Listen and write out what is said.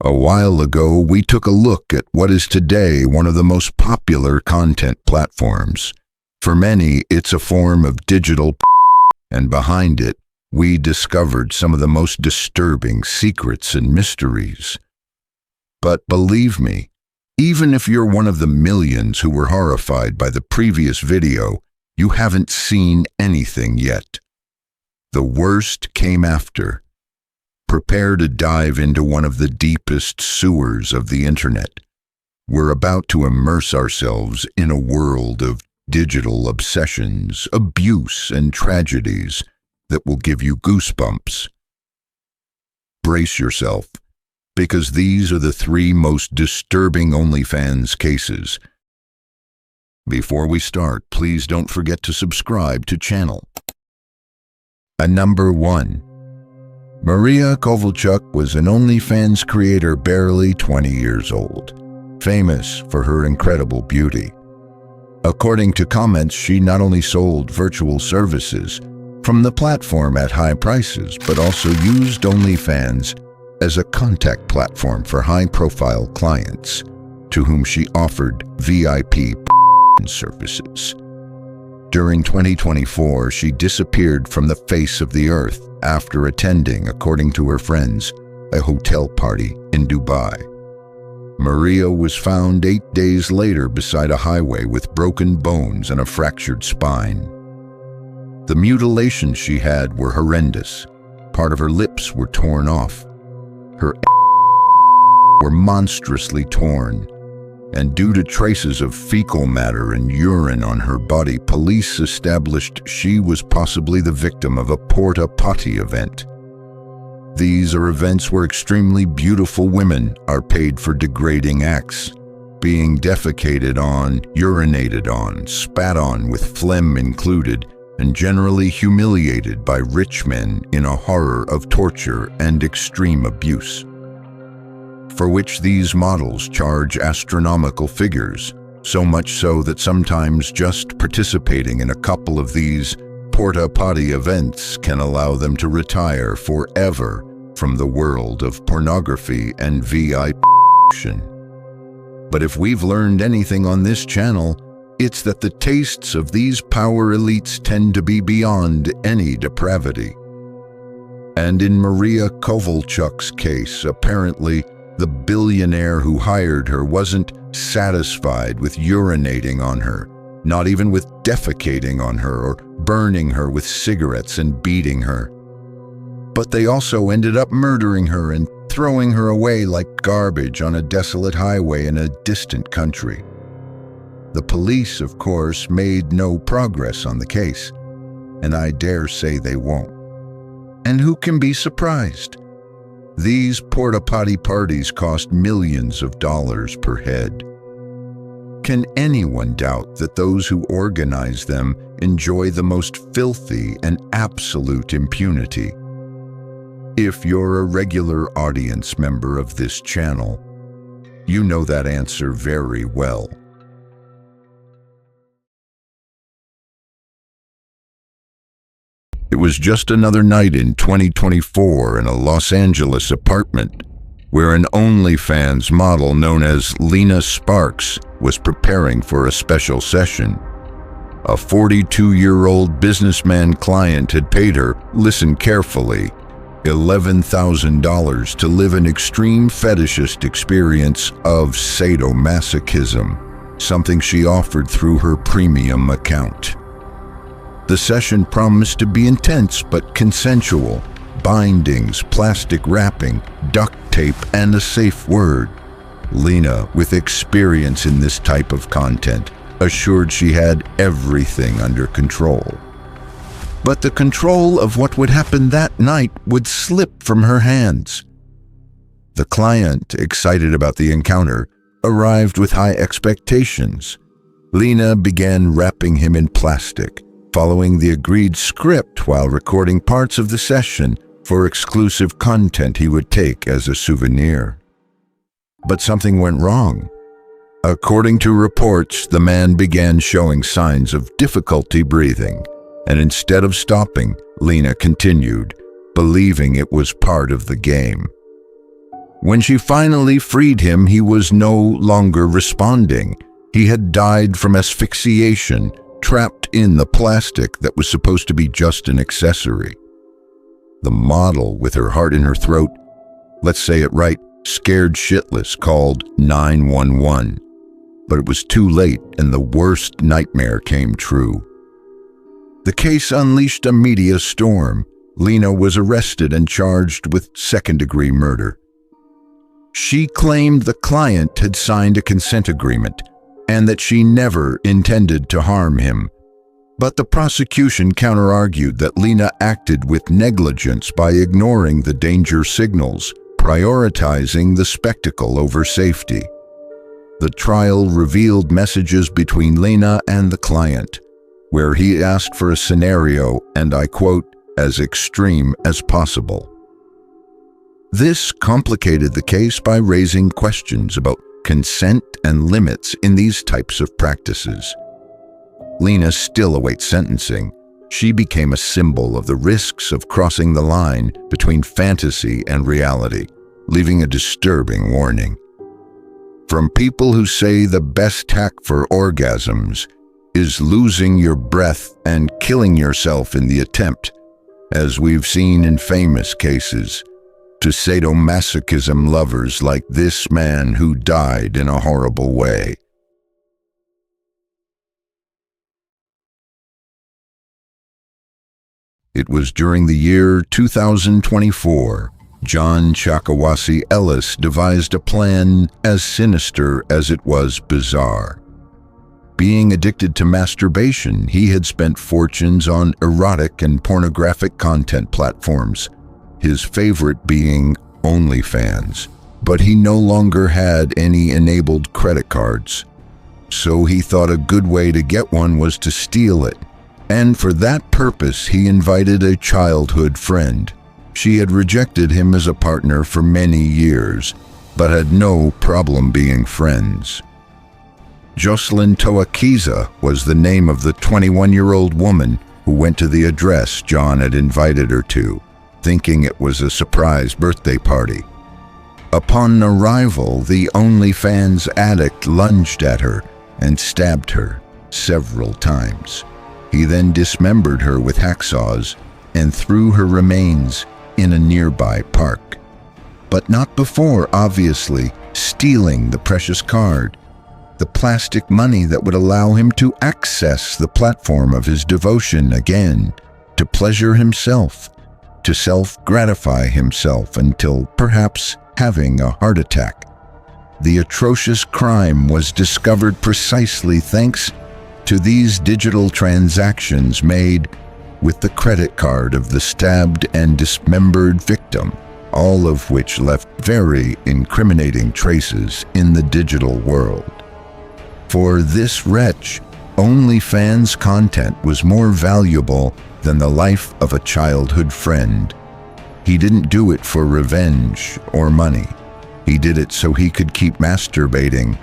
A while ago, we took a look at what is today one of the most popular content platforms. For many, it's a form of digital and behind it, we discovered some of the most disturbing secrets and mysteries. But believe me, even if you're one of the millions who were horrified by the previous video, you haven't seen anything yet. The worst came after. Prepare to dive into one of the deepest sewers of the internet. We're about to immerse ourselves in a world of digital obsessions, abuse, and tragedies that will give you goosebumps. Brace yourself, because these are the 3 most disturbing OnlyFans cases. Before we start, please don't forget to subscribe to channel. Number 1. Maria Kovalchuk was an OnlyFans creator barely 20 years old, famous for her incredible beauty. According to comments, she not only sold virtual services from the platform at high prices, but also used OnlyFans as a contact platform for high-profile clients, to whom she offered VIP services. During 2024, she disappeared from the face of the earth after attending, according to her friends, a hotel party in Dubai. Maria was found 8 days later beside a highway with broken bones and a fractured spine. The mutilations she had were horrendous. Part of her lips were torn off. Her were monstrously torn. And due to traces of fecal matter and urine on her body, police established she was possibly the victim of a porta-potty event. These are events where extremely beautiful women are paid for degrading acts, being defecated on, urinated on, spat on with phlegm included, and generally humiliated by rich men in a horror of torture and extreme abuse, for which these models charge astronomical figures, so much so that sometimes just participating in a couple of these porta-potty events can allow them to retire forever from the world of pornography and VIP. But if we've learned anything on this channel, it's that the tastes of these power elites tend to be beyond any depravity. And in Maria Kovalchuk's case, apparently, the billionaire who hired her wasn't satisfied with urinating on her, not even with defecating on her or burning her with cigarettes and beating her. But they also ended up murdering her and throwing her away like garbage on a desolate highway in a distant country. The police, of course, made no progress on the case, and I dare say they won't. And who can be surprised? These porta-potty parties cost millions of dollars per head. Can anyone doubt that those who organize them enjoy the most filthy and absolute impunity? If you're a regular audience member of this channel, you know that answer very well. It was just another night in 2024 in a Los Angeles apartment where an OnlyFans model known as Lena Sparks was preparing for a special session. A 42-year-old businessman client had paid her, listen carefully, $11,000 to live an extreme fetishist experience of sadomasochism, something she offered through her premium account. The session promised to be intense but consensual. Bindings, plastic wrapping, duct tape, and a safe word. Lena, with experience in this type of content, assured she had everything under control. But the control of what would happen that night would slip from her hands. The client, excited about the encounter, arrived with high expectations. Lena began wrapping him in plastic, following the agreed script while recording parts of the session for exclusive content he would take as a souvenir. But something went wrong. According to reports, the man began showing signs of difficulty breathing, and instead of stopping, Lena continued, believing it was part of the game. When she finally freed him, he was no longer responding. He had died from asphyxiation, trapped in the plastic that was supposed to be just an accessory. The model, with her heart in her throat, let's say it right, scared shitless, called 911. But it was too late, and the worst nightmare came true. The case unleashed a media storm. Lena was arrested and charged with second-degree murder. She claimed the client had signed a consent agreement and that she never intended to harm him. But the prosecution counter-argued that Lena acted with negligence by ignoring the danger signals, prioritizing the spectacle over safety. The trial revealed messages between Lena and the client, where he asked for a scenario, and I quote, as extreme as possible. This complicated the case by raising questions about consent and limits in these types of practices. Lena still awaits sentencing. She became a symbol of the risks of crossing the line between fantasy and reality, leaving a disturbing warning. From people who say the best hack for orgasms is losing your breath and killing yourself in the attempt, as we've seen in famous cases, to sadomasochism lovers like this man who died in a horrible way. It was during the year 2024, John Chakawasi Ellis devised a plan as sinister as it was bizarre. Being addicted to masturbation, he had spent fortunes on erotic and pornographic content platforms, his favorite being OnlyFans. But he no longer had any enabled credit cards, so he thought a good way to get one was to steal it. And for that purpose, he invited a childhood friend. She had rejected him as a partner for many years, but had no problem being friends. Jocelyn Toakiza was the name of the 21-year-old woman who went to the address John had invited her to, thinking it was a surprise birthday party. Upon arrival, the OnlyFans addict lunged at her and stabbed her several times. He then dismembered her with hacksaws and threw her remains in a nearby park. But not before, obviously, stealing the precious card, the plastic money that would allow him to access the platform of his devotion again, to pleasure himself, to self-gratify himself until perhaps having a heart attack. The atrocious crime was discovered precisely thanks to these digital transactions made with the credit card of the stabbed and dismembered victim, all of which left very incriminating traces in the digital world. For this wretch, OnlyFans content was more valuable than the life of a childhood friend. He didn't do it for revenge or money. He did it so he could keep masturbating